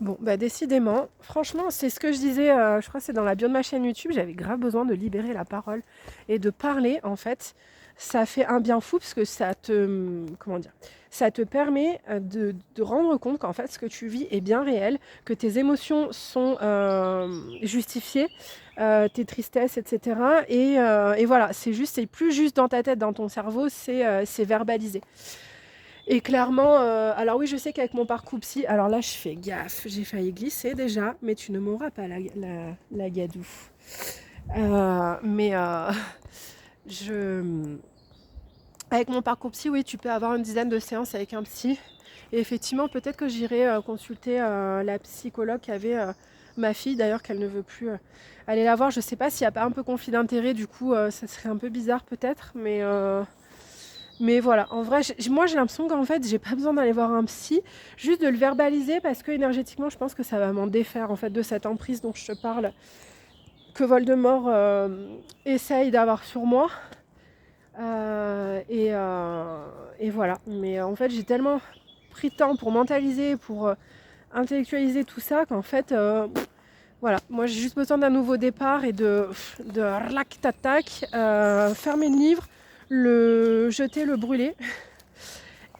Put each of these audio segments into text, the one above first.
Bon, bah, décidément, franchement, c'est ce que je disais, je crois que c'est dans la bio de ma chaîne YouTube, j'avais grave besoin de libérer la parole et de parler, en fait. Ça fait un bien fou parce que ça te, comment dire? Ça te permet, de rendre compte qu'en fait, ce que tu vis est bien réel, que tes émotions sont, justifiées, tes tristesses et cetera et voilà, c'est plus juste dans ta tête, dans ton cerveau, c'est verbalisé. Et clairement, alors oui, je sais qu'avec mon parcours psy, alors là, je fais gaffe, j'ai failli glisser déjà, mais tu ne m'auras pas la gadoue. Mais je, avec mon parcours psy, oui, tu peux avoir une dizaine de séances avec un psy. Et effectivement, peut-être que j'irai consulter la psychologue qui avait ma fille, d'ailleurs, qu'elle ne veut plus aller la voir. Je sais pas s'il n'y a pas un peu conflit d'intérêt, du coup, ça serait un peu bizarre peut-être, mais voilà, en vrai, moi j'ai l'impression qu'en fait, j'ai pas besoin d'aller voir un psy, juste de le verbaliser parce que énergétiquement, je pense que ça va m'en défaire en fait de cette emprise dont je te parle, que Voldemort essaye d'avoir sur moi. Euh, et, euh, et voilà. Mais en fait, j'ai tellement pris de temps pour mentaliser, pour intellectualiser tout ça qu'en fait, voilà, moi j'ai juste besoin d'un nouveau départ et de rac tac, fermer le livre, le jeter, le brûler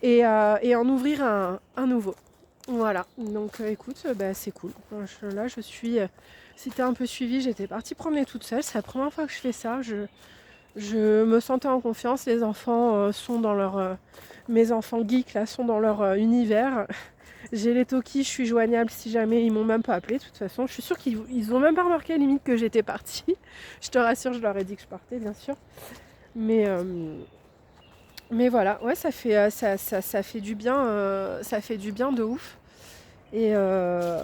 et en ouvrir un nouveau. Voilà, donc écoute, bah, c'est cool. Là, je suis. Si t'es un peu suivi, j'étais partie promener toute seule. C'est la première fois que je fais ça. Je me sentais en confiance. Les enfants sont dans leur. Mes enfants geeks là sont dans leur univers. J'ai les Toki, je suis joignable si jamais ils m'ont même pas appelé. De toute façon, je suis sûre qu'ils ont même pas remarqué limite que j'étais partie. Je te rassure, je leur ai dit que je partais, bien sûr. Mais mais voilà, ouais, ça fait du bien, ça fait du bien de ouf. Et, euh,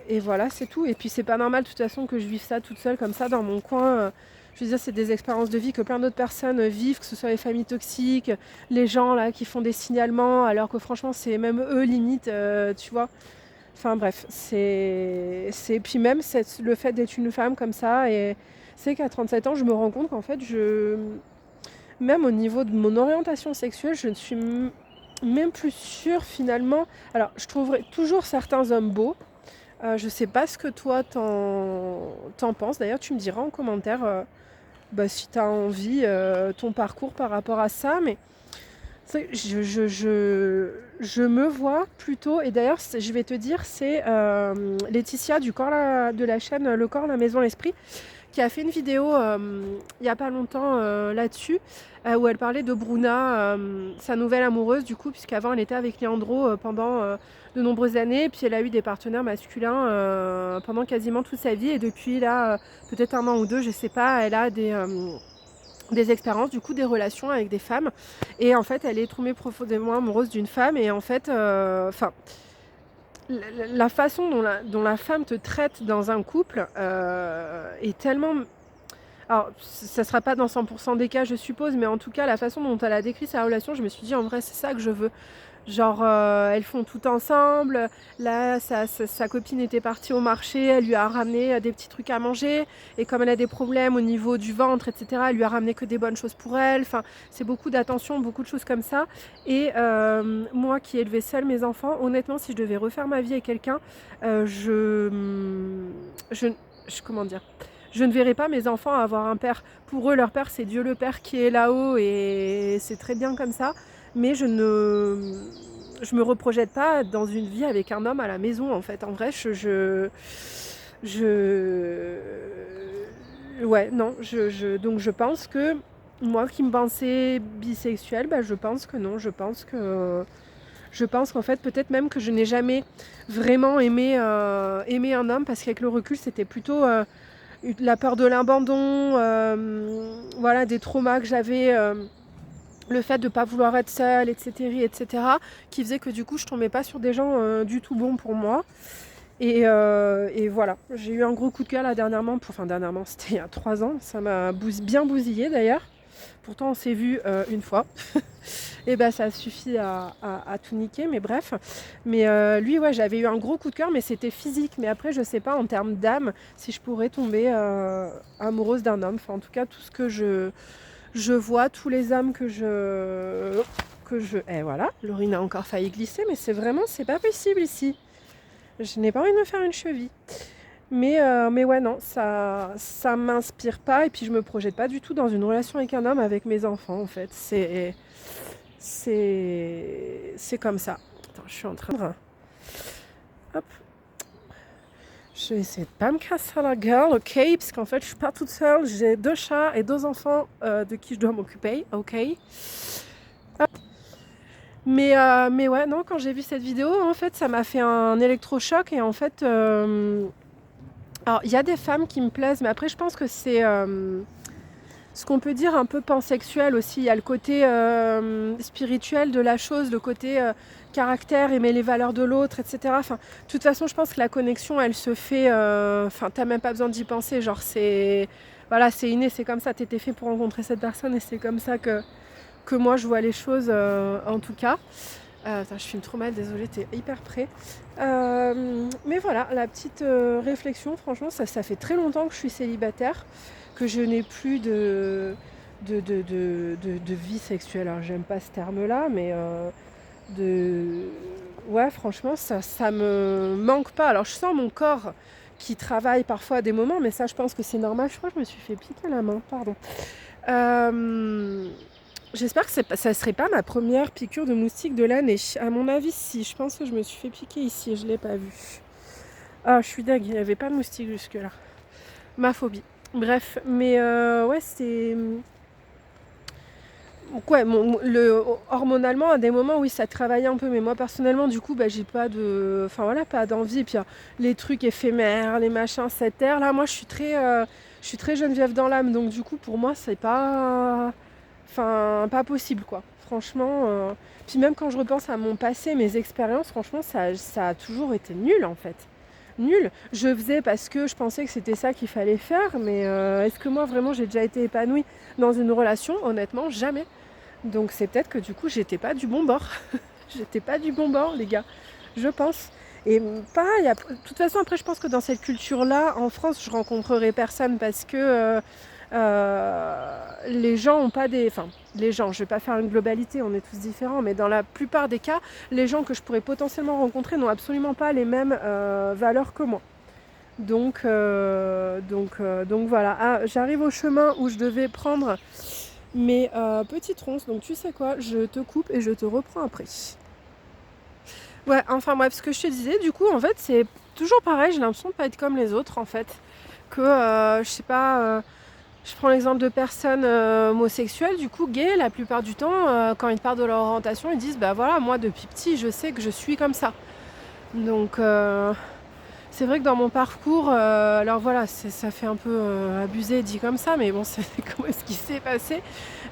et voilà, c'est tout. Et puis c'est pas normal de toute façon que je vive ça toute seule comme ça dans mon coin. Je veux dire, c'est des expériences de vie que plein d'autres personnes vivent, que ce soit les familles toxiques, les gens là qui font des signalements, alors que franchement c'est même eux limite, tu vois. Enfin bref, puis même le fait d'être une femme comme ça et c'est qu'à 37 ans, je me rends compte qu'en fait, même au niveau de mon orientation sexuelle, je ne suis même plus sûre finalement. Alors, je trouverai toujours certains hommes beaux. Je sais pas ce que toi t'en penses. D'ailleurs, tu me diras en commentaire bah, si tu as envie, ton parcours par rapport à ça. Mais je me vois plutôt, et d'ailleurs, je vais te dire, c'est Laetitia de la chaîne Le Corps, la Maison, l'Esprit, qui a fait une vidéo il n'y a pas longtemps là-dessus, où elle parlait de Bruna, sa nouvelle amoureuse, du coup, puisqu'avant elle était avec Leandro pendant de nombreuses années, puis elle a eu des partenaires masculins pendant quasiment toute sa vie, et depuis là, peut-être un an ou deux, je sais pas, elle a des expériences, du coup des relations avec des femmes, et en fait elle est tombée profondément amoureuse d'une femme, et en fait, enfin la façon dont la femme te traite dans un couple est tellement... Alors, ça ne sera pas dans 100% des cas, je suppose, mais en tout cas, la façon dont elle a décrit sa relation, je me suis dit, en vrai, c'est ça que je veux. Genre, elles font tout ensemble. Là, sa copine était partie au marché, elle lui a ramené des petits trucs à manger. Et comme elle a des problèmes au niveau du ventre, etc., elle lui a ramené que des bonnes choses pour elle. Enfin, c'est beaucoup d'attention, beaucoup de choses comme ça. Et moi qui ai élevé seule mes enfants, honnêtement, si je devais refaire ma vie avec quelqu'un, je, comment dire, je ne verrais pas mes enfants avoir un père. Pour eux, leur père, c'est Dieu le Père qui est là-haut et c'est très bien comme ça. Mais je me reprojette pas dans une vie avec un homme à la maison, en fait. En vrai, je ouais, non, donc je pense que moi qui me pensais bisexuelle, bah, je pense que non, je pense qu'en fait, peut-être même que je n'ai jamais vraiment aimé un homme, parce qu'avec le recul, c'était plutôt la peur de l'abandon, voilà, des traumas que j'avais, le fait de ne pas vouloir être seule, etc., qui faisait que du coup, je tombais pas sur des gens du tout bons pour moi. Et voilà, j'ai eu un gros coup de cœur là dernièrement, enfin dernièrement, c'était il y a 3 ans, ça m'a bien bousillé d'ailleurs. Pourtant, on s'est vu une fois. Et ben ça suffit à tout niquer, mais bref. Mais lui, ouais, j'avais eu un gros coup de cœur, mais c'était physique. Mais après, je sais pas en termes d'âme si je pourrais tomber amoureuse d'un homme. Enfin, en tout cas, tout ce que je vois, tous les hommes que je... Et voilà, Laurine a encore failli glisser, mais c'est vraiment, c'est pas possible ici. Je n'ai pas envie de me faire une cheville. Mais ouais, non, ça m'inspire pas. Et puis, je me projette pas du tout dans une relation avec un homme avec mes enfants, en fait. C'est comme ça. Attends, je suis en train de... Hop. Je vais essayer de pas me casser la gueule, ok? Parce qu'en fait, je suis pas toute seule. J'ai 2 chats et 2 enfants de qui je dois m'occuper, ok? Hop. Mais ouais, non, quand j'ai vu cette vidéo, en fait, ça m'a fait un électrochoc. Et en fait, alors, il y a des femmes qui me plaisent, mais après, je pense que c'est ce qu'on peut dire un peu pansexuel aussi. Il y a le côté spirituel de la chose, le côté caractère, aimer les valeurs de l'autre, etc. Enfin, de toute façon, je pense que la connexion, elle se fait... Enfin, t'as même pas besoin d'y penser. Genre, c'est... Voilà, c'est inné, c'est comme ça. T'étais fait pour rencontrer cette personne et c'est comme ça que moi, je vois les choses, en tout cas. Attends, je filme trop mal, désolée, t'es hyper près. Mais voilà, la petite réflexion, franchement, ça fait très longtemps que je suis célibataire, que je n'ai plus de vie sexuelle. Alors, j'aime pas ce terme-là, mais ouais, franchement, ça me manque pas. Alors, je sens mon corps qui travaille parfois à des moments, mais ça, je pense que c'est normal. Je crois que je me suis fait piquer la main, pardon. J'espère que ça serait pas ma première piqûre de moustique de l'année. À mon avis, si. Je pense que je me suis fait piquer ici et je l'ai pas vu. Ah, je suis dingue, il n'y avait pas de moustique jusque-là. Ma phobie. Bref, mais ouais, c'est... Ouais, hormonalement, à des moments, oui, ça travaillait un peu. Mais moi, personnellement, du coup, bah, j'ai pas de... Enfin, voilà, pas d'envie. Et puis, les trucs éphémères, les machins, cette ère, là, moi, je suis très Geneviève dans l'âme. Donc, du coup, pour moi, c'est pas... Enfin, pas possible, quoi. Franchement. Puis même quand je repense à mon passé, mes expériences, franchement, ça a toujours été nul, en fait. Nul. Je faisais parce que je pensais que c'était ça qu'il fallait faire, mais est-ce que moi, vraiment, j'ai déjà été épanouie dans une relation? Honnêtement, jamais. Donc c'est peut-être que du coup, j'étais pas du bon bord. J'étais pas du bon bord, les gars. Je pense. Et pareil, de toute façon, après, je pense que dans cette culture-là, en France, je rencontrerai personne parce que les gens ont pas des... Enfin, les gens, je vais pas faire une globalité, on est tous différents, mais dans la plupart des cas, les gens que je pourrais potentiellement rencontrer n'ont absolument pas les mêmes valeurs que moi. Donc voilà. Ah, j'arrive au chemin où je devais prendre mes petites ronces. Donc tu sais quoi, je te coupe et je te reprends après. Ouais, enfin bref, ce que je te disais, du coup, en fait, c'est toujours pareil. J'ai l'impression de pas être comme les autres, en fait. Que, je sais pas... je prends l'exemple de personnes homosexuelles, du coup gays, la plupart du temps, quand ils parlent de leur orientation, ils disent bah voilà, moi depuis petit, je sais que je suis comme ça. Donc c'est vrai que dans mon parcours, alors voilà, ça fait un peu abusé dit comme ça, mais bon, c'est comment ce qui s'est passé.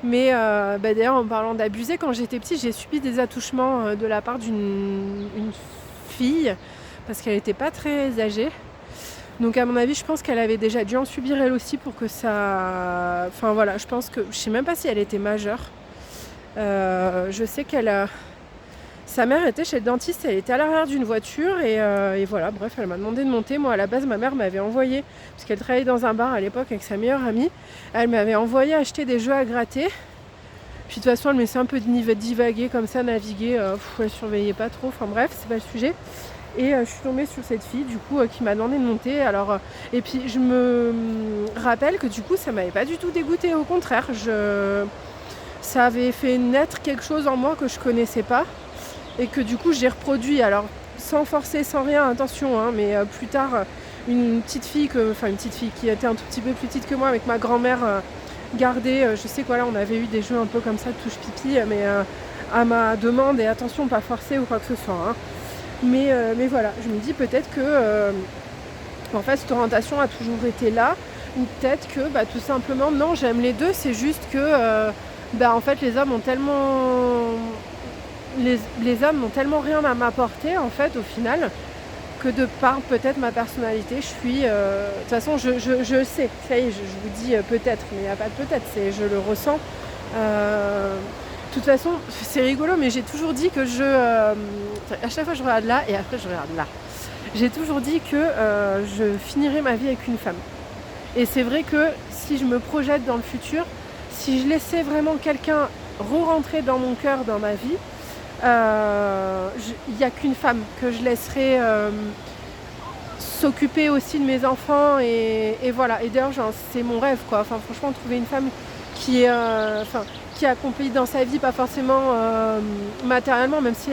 Mais d'ailleurs, en parlant d'abuser, quand j'étais petite, j'ai subi des attouchements de la part d'une fille, parce qu'elle n'était pas très âgée. Donc à mon avis, je pense qu'elle avait déjà dû en subir elle aussi pour que ça... Enfin voilà, je pense que... Je sais même pas si elle était majeure. Je sais sa mère était chez le dentiste, elle était à l'arrière d'une voiture et voilà, bref, elle m'a demandé de monter. Moi, à la base, ma mère m'avait envoyé, parce qu'elle travaillait dans un bar à l'époque avec sa meilleure amie, elle m'avait envoyé acheter des jeux à gratter. Puis de toute façon, elle me laissait un peu divaguer comme ça, naviguer. Elle surveillait pas trop, enfin bref, c'est pas le sujet. Et je suis tombée sur cette fille, du coup, qui m'a demandé de monter. Alors, et puis, je me rappelle que du coup, ça m'avait pas du tout dégoûtée. Au contraire, ça avait fait naître quelque chose en moi que je connaissais pas. Et que du coup, j'ai reproduit. Alors, sans forcer, sans rien, attention, hein, mais plus tard, une petite fille qui était un tout petit peu plus petite que moi, avec ma grand-mère gardée. Je sais quoi, là, on avait eu des jeux un peu comme ça de touche pipi, mais à ma demande, et attention, pas forcer ou quoi que ce soit. Hein. Mais voilà, je me dis peut-être que en fait cette orientation a toujours été là, ou peut-être que tout simplement non, j'aime les deux, c'est juste que en fait les hommes ont tellement rien à m'apporter en fait au final, que de par peut-être ma personnalité, je suis de toute façon je sais, ça y est, je vous dis peut-être, mais il n'y a pas de peut-être, je le ressens. De toute façon, c'est rigolo, mais j'ai toujours dit que à chaque fois je regarde là et après je regarde là. J'ai toujours dit que je finirais ma vie avec une femme. Et c'est vrai que si je me projette dans le futur, si je laissais vraiment quelqu'un re-rentrer dans mon cœur, dans ma vie, il n'y a qu'une femme que je laisserais s'occuper aussi de mes enfants et voilà. Et d'ailleurs, c'est mon rêve, quoi. Enfin, franchement, trouver une femme qui est, qui accomplit dans sa vie, pas forcément matériellement, même si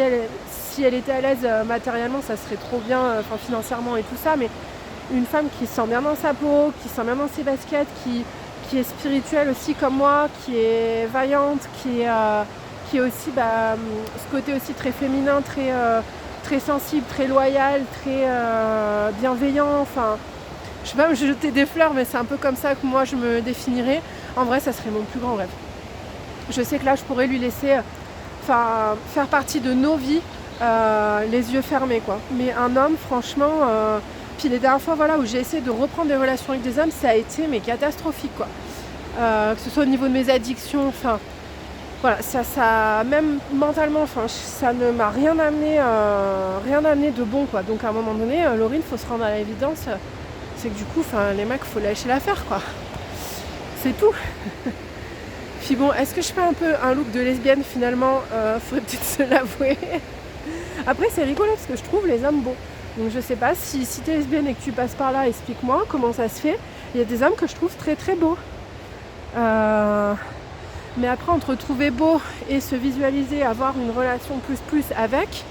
elle était à l'aise matériellement, ça serait trop bien, financièrement et tout ça, mais une femme qui se sent bien dans sa peau, qui se sent bien dans ses baskets, qui est spirituelle aussi comme moi, qui est vaillante, qui est aussi ce côté aussi très féminin, très sensible, très loyal, très bienveillant. Enfin, je sais pas me jeter des fleurs, mais c'est un peu comme ça que moi je me définirais. En vrai, ça serait mon plus grand rêve. Je sais que là, je pourrais lui laisser faire partie de nos vies, les yeux fermés, quoi. Mais un homme, franchement, puis les dernières fois, voilà, où j'ai essayé de reprendre des relations avec des hommes, ça a été mais catastrophique, quoi. Que ce soit au niveau de mes addictions, enfin, voilà, ça même mentalement, ça ne m'a rien amené de bon, quoi. Donc à un moment donné, Laurine, faut se rendre à l'évidence, c'est que du coup, les mecs, faut lâcher l'affaire, quoi. C'est tout. Puis bon, est-ce que je fais un peu un look de lesbienne finalement, faudrait peut-être se l'avouer. Après, c'est rigolo parce que je trouve les hommes beaux. Donc je sais pas, si t'es lesbienne et que tu passes par là, explique-moi comment ça se fait. Il y a des hommes que je trouve très très beaux. Mais après, entre trouver beau et se visualiser, avoir une relation plus avec,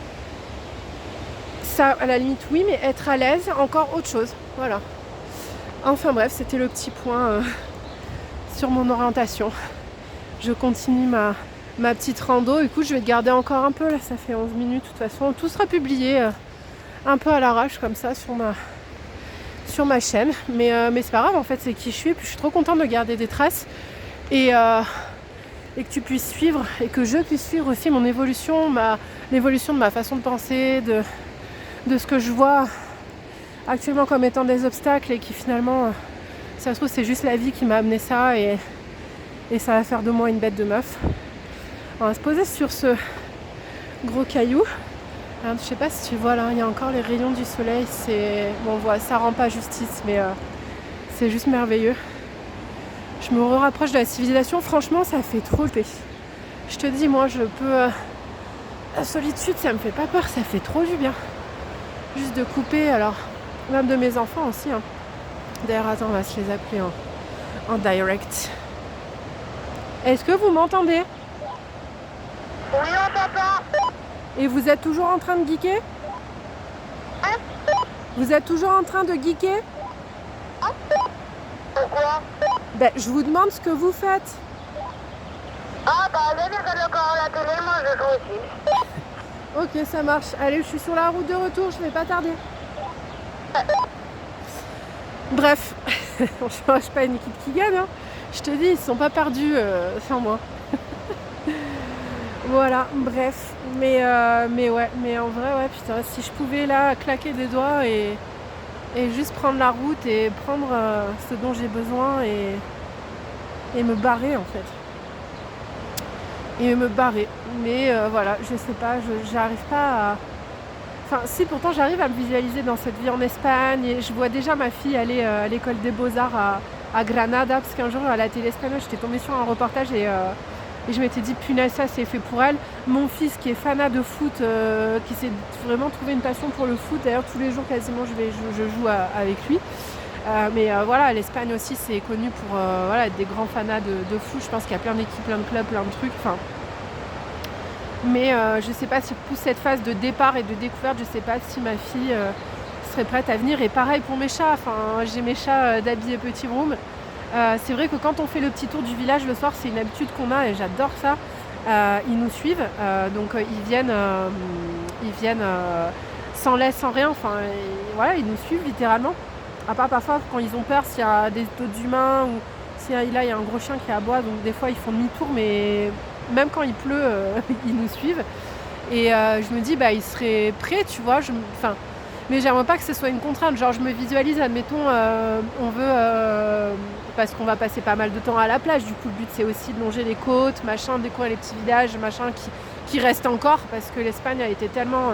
ça à la limite oui, mais être à l'aise, encore autre chose. Voilà. Enfin bref, c'était le petit point sur mon orientation. Je continue ma petite rando. Écoute, je vais te garder encore un peu, là ça fait 11 minutes. De toute façon, tout sera publié un peu à l'arrache comme ça sur ma chaîne. Mais c'est pas grave, en fait, c'est qui je suis. Et puis je suis trop contente de garder des traces et que tu puisses suivre et que je puisse suivre aussi mon évolution, l'évolution de ma façon de penser, de ce que je vois actuellement comme étant des obstacles et qui finalement, ça se trouve, c'est juste la vie qui m'a amené ça et ça va faire de moi une bête de meuf. On va se poser sur ce gros caillou. Alors, je sais pas si tu vois là, il y a encore les rayons du soleil. Bon, voilà, ça rend pas justice, mais c'est juste merveilleux. Je me rapproche de la civilisation. Franchement, ça fait trop le pays. Je te dis, moi, la solitude, ça me fait pas peur. Ça fait trop du bien. Juste de couper, alors, même de mes enfants aussi. Hein. D'ailleurs, attends, on va se les appeler en direct. Est-ce que vous m'entendez ? Oui, on t'entend. Et vous êtes toujours en train de geeker ? Vous êtes toujours en train de geeker ? Pourquoi ? Je vous demande ce que vous faites. Ah bah, allez, regarde encore la télé, moi je joue aussi. Ok, ça marche. Allez, je suis sur la route de retour, je vais pas tarder. Bref, on change pas une équipe qui gagne. Hein. Je te dis, ils sont pas perdus sans moi. Voilà, bref. Mais en vrai, ouais, putain, si je pouvais là claquer des doigts et juste prendre la route et prendre ce dont j'ai besoin et me barrer en fait. Et me barrer. Mais voilà, je sais pas, j'arrive pas à... Enfin, si, pourtant j'arrive à me visualiser dans cette vie en Espagne et je vois déjà ma fille aller à l'école des Beaux-Arts à Granada, parce qu'un jour à la télé espagnole, j'étais tombée sur un reportage et je m'étais dit, punaise, ça c'est fait pour elle. Mon fils qui est fanat de foot, qui s'est vraiment trouvé une passion pour le foot, d'ailleurs tous les jours quasiment je joue avec lui. Mais voilà, l'Espagne aussi c'est connu pour être des grands fanats de foot. Je pense qu'il y a plein d'équipes, plein de clubs, plein de trucs. Enfin, mais je sais pas si pour cette phase de départ et de découverte, je sais pas si ma fille serait prête à venir. Et pareil pour mes chats. Enfin, j'ai mes chats d'Abby et Petit Broom. C'est vrai que quand on fait le petit tour du village le soir, c'est une habitude qu'on a et j'adore ça. Ils nous suivent, donc ils viennent sans laisse, sans rien. Enfin, voilà, ils nous suivent littéralement. À part parfois quand ils ont peur, s'il y a d'autres humains ou si là il y a un gros chien qui aboie, donc des fois ils font demi-tour, mais même quand il pleut, ils nous suivent. Et je me dis, ils seraient prêts, tu vois. Mais j'aimerais pas que ce soit une contrainte. Genre, je me visualise, admettons, on veut, parce qu'on va passer pas mal de temps à la plage. Du coup, le but, c'est aussi de longer les côtes, machin, découvrir les petits villages, machin, qui restent encore, parce que l'Espagne a été tellement,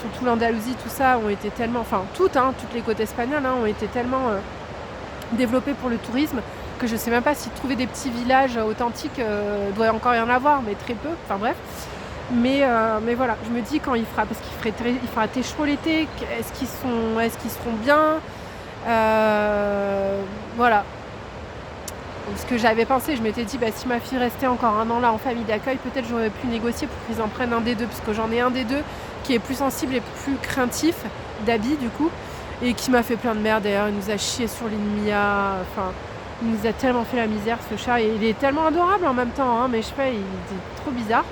surtout l'Andalousie, tout ça, ont été tellement, enfin, toutes les côtes espagnoles, ont été tellement développées pour le tourisme, que je sais même pas si trouver des petits villages authentiques doit encore y en avoir, mais très peu. Enfin, bref. Mais voilà, je me dis quand il fera, parce il fera très chaud l'été, est-ce qu'ils seront bien, voilà. Donc, ce que j'avais pensé, je m'étais dit, si ma fille restait encore un an là en famille d'accueil, peut-être j'aurais pu négocier pour qu'ils en prennent un des deux, parce que j'en ai un des deux qui est plus sensible et plus craintif, Dabi du coup, et qui m'a fait plein de merde. D'ailleurs, il nous a chié sur l'Inmia, enfin, il nous a tellement fait la misère ce chat, et il est tellement adorable en même temps, hein, mais je sais pas, il est trop bizarre.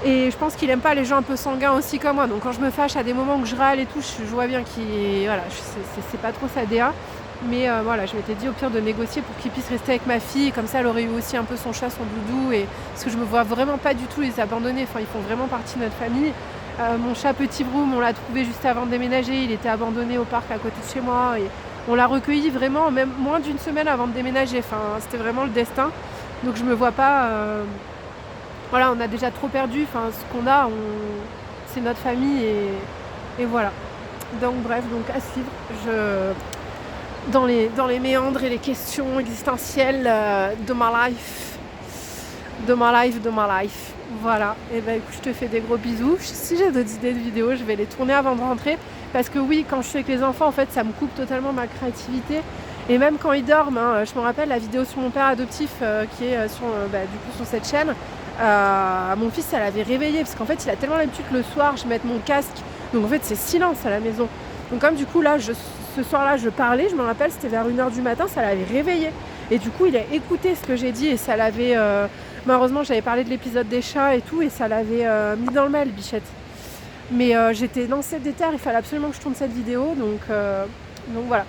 Et je pense qu'il aime pas les gens un peu sanguins aussi comme moi, donc quand je me fâche à des moments où je râle et tout, je vois bien qu'il, voilà, c'est pas trop sa DA. Mais voilà, je m'étais dit au pire de négocier pour qu'il puisse rester avec ma fille, et comme ça elle aurait eu aussi un peu son chat, son doudou, et parce que je me vois vraiment pas du tout les abandonner, enfin ils font vraiment partie de notre famille. Mon chat Petit Broom, on l'a trouvé juste avant de déménager, il était abandonné au parc à côté de chez moi, et on l'a recueilli vraiment même moins d'une semaine avant de déménager, enfin c'était vraiment le destin. Donc je me vois pas, voilà, on a déjà trop perdu, enfin ce qu'on a, c'est notre famille, et voilà. Donc bref, donc à suivre. Dans les méandres et les questions existentielles de ma life. Voilà. Et écoute, je te fais des gros bisous. Si j'ai d'autres idées de vidéos, je vais les tourner avant de rentrer. Parce que oui, quand je suis avec les enfants, en fait, ça me coupe totalement ma créativité. Et même quand ils dorment, hein, je me rappelle la vidéo sur mon père adoptif qui est sur cette chaîne. Mon fils, ça l'avait réveillé. Parce qu'en fait, il a tellement l'habitude que le soir, je mette mon casque. Donc en fait, c'est silence à la maison. Donc comme du coup, là, ce soir-là, je parlais, je me rappelle, c'était vers 1h du matin, ça l'avait réveillé. Et du coup, il a écouté ce que j'ai dit et ça l'avait... malheureusement, j'avais parlé de l'épisode des chats et tout, et ça l'avait mis dans le mal, Bichette. Mais j'étais dans cette déterre, il fallait absolument que je tourne cette vidéo, donc voilà.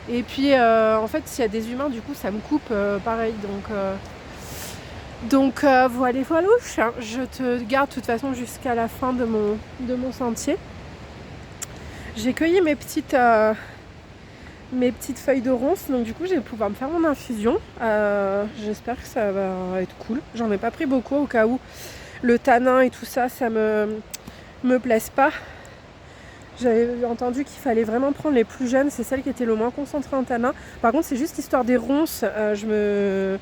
Et puis, en fait, s'il y a des humains, du coup, ça me coupe pareil, donc voilà, hein. Je te garde de toute façon jusqu'à la fin de mon sentier. J'ai cueilli mes petites feuilles de ronces, donc du coup je vais pouvoir me faire mon infusion. J'espère que ça va être cool. J'en ai pas pris beaucoup au cas où le tanin et tout ça me plaise pas. J'avais entendu qu'il fallait vraiment prendre les plus jeunes, c'est celles qui étaient le moins concentrées en tanin. Par contre, c'est juste histoire des ronces, je me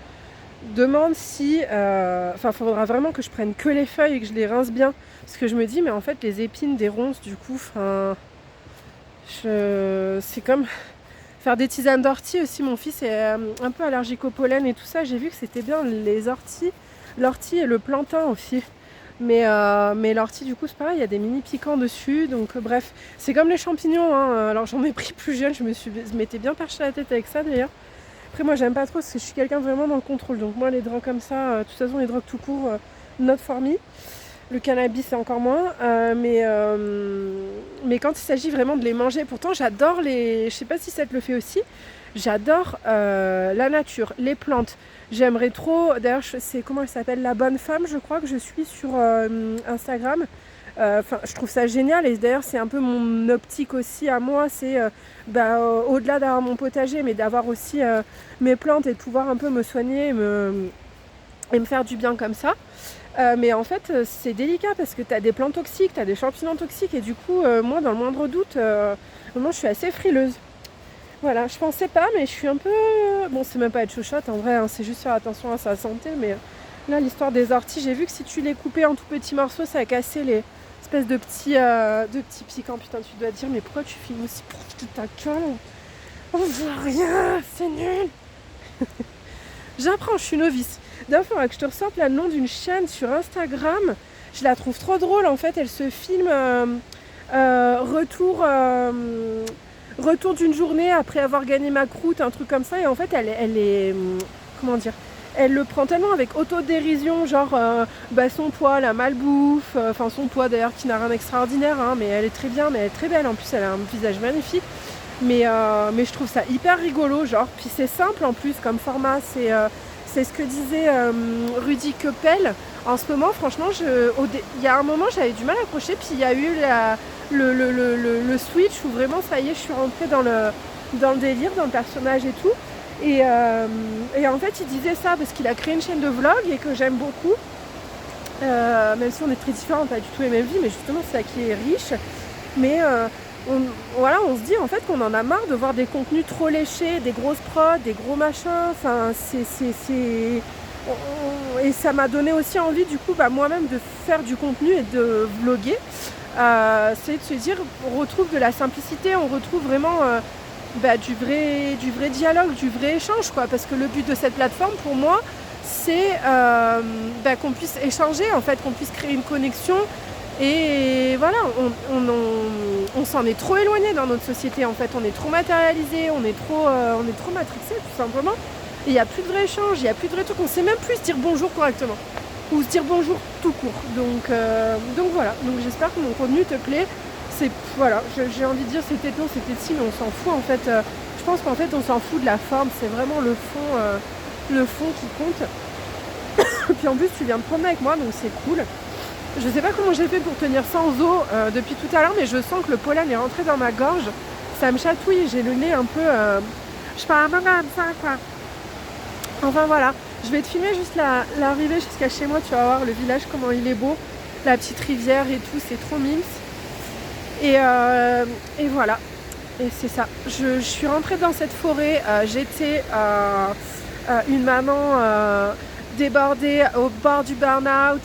demande si... il faudra vraiment que je prenne que les feuilles et que je les rince bien. Parce que je me dis, mais en fait, les épines des ronces, du coup, c'est comme faire des tisanes d'ortie aussi. Mon fils est un peu allergique au pollen et tout ça. J'ai vu que c'était bien les orties, l'ortie et le plantain aussi. Mais l'ortie, du coup, c'est pareil, il y a des mini piquants dessus. Donc bref, c'est comme les champignons, hein. Alors j'en ai pris plus jeune, je m'étais bien perché la tête avec ça d'ailleurs. Après moi j'aime pas trop parce que je suis quelqu'un vraiment dans le contrôle. Donc moi les drogues comme ça, de toute façon les drogues tout court, not for me. Le cannabis c'est encore moins, mais quand il s'agit vraiment de les manger, pourtant j'adore je sais pas si ça te le fait aussi, j'adore la nature, les plantes. J'aimerais trop, d'ailleurs c'est comment elle s'appelle, La Bonne Femme, je crois que je suis sur Instagram. Je trouve ça génial, et d'ailleurs c'est un peu mon optique aussi à moi, c'est au-delà d'avoir mon potager, mais d'avoir aussi mes plantes et de pouvoir un peu me soigner et me faire du bien comme ça. Mais en fait c'est délicat parce que tu as des plantes toxiques, tu as des champignons toxiques, et du coup moi dans le moindre doute, moi je suis assez frileuse. Voilà, je pensais pas, mais je suis un peu... Bon, c'est même pas être chochotte en vrai, hein, c'est juste faire attention à sa santé, mais là l'histoire des orties, j'ai vu que si tu les coupais en tout petits morceaux, ça cassait les espèces de petits piquants. Putain, tu dois te dire, mais pourquoi tu filmes aussi pour toute ta gueule? On voit rien, c'est nul. J'apprends, je suis novice. D'ailleurs, il faudra que je te ressorte là, le nom d'une chaîne sur Instagram. Je la trouve trop drôle, en fait. Elle se filme retour d'une journée après avoir gagné ma croûte, un truc comme ça. Et en fait, elle est... Comment dire, elle le prend tellement avec autodérision, genre son poids, la malbouffe, son poids d'ailleurs qui n'a rien d'extraordinaire, hein, mais elle est très bien, mais elle est très belle. En plus, elle a un visage magnifique. Mais je trouve ça hyper rigolo, genre. Puis c'est simple en plus comme format, c'est ce que disait Rudy Keppel. En ce moment, franchement, il y a un moment, j'avais du mal à accrocher, puis il y a eu le switch où vraiment, ça y est, je suis rentrée dans le délire, dans le personnage et tout. Et en fait, il disait ça parce qu'il a créé une chaîne de vlog et que j'aime beaucoup. Même si on est très différents, pas du tout les mêmes vies, mais justement, c'est ça qui est riche. Mais... on se dit en fait qu'on en a marre de voir des contenus trop léchés, des grosses prods, des gros machins. Enfin, et ça m'a donné aussi envie du coup moi-même de faire du contenu et de vlogger. C'est de se dire, on retrouve de la simplicité, on retrouve vraiment du vrai dialogue, du vrai échange, quoi. Parce que le but de cette plateforme, pour moi, c'est qu'on puisse échanger, en fait, qu'on puisse créer une connexion. Et voilà, on s'en est trop éloigné dans notre société, en fait. On est trop matérialisé, on est trop matrixé, tout simplement. Et il n'y a plus de vrai échange, il n'y a plus de vrai truc. On ne sait même plus se dire bonjour correctement. Ou se dire bonjour tout court. Donc voilà, donc j'espère que mon contenu te plaît. Voilà, j'ai envie de dire c'était non, c'était si, mais on s'en fout en fait. Je pense qu'en fait on s'en fout de la forme, c'est vraiment le fond qui compte. Et puis en plus tu viens de promener avec moi, donc c'est cool. Je sais pas comment j'ai fait pour tenir sans eau depuis tout à l'heure, mais je sens que le pollen est rentré dans ma gorge. Ça me chatouille, j'ai le nez un peu... je parle un peu comme ça, quoi. Enfin voilà, je vais te filmer juste l'arrivée jusqu'à chez moi, tu vas voir le village, comment il est beau. La petite rivière et tout, c'est trop mimes. Et voilà, et c'est ça. Je suis rentrée dans cette forêt, j'étais une maman débordée au bord du burn-out,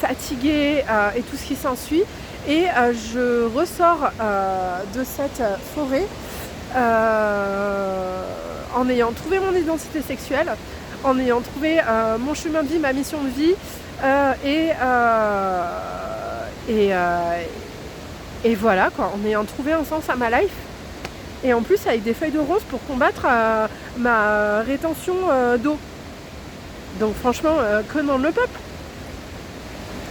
fatiguée et tout ce qui s'ensuit. Et je ressors de cette forêt en ayant trouvé mon identité sexuelle, en ayant trouvé mon chemin de vie, ma mission de vie, et voilà quoi, en ayant trouvé un sens à ma life. Et en plus avec des feuilles de rose pour combattre ma rétention d'eau. Donc franchement, que demande le peuple?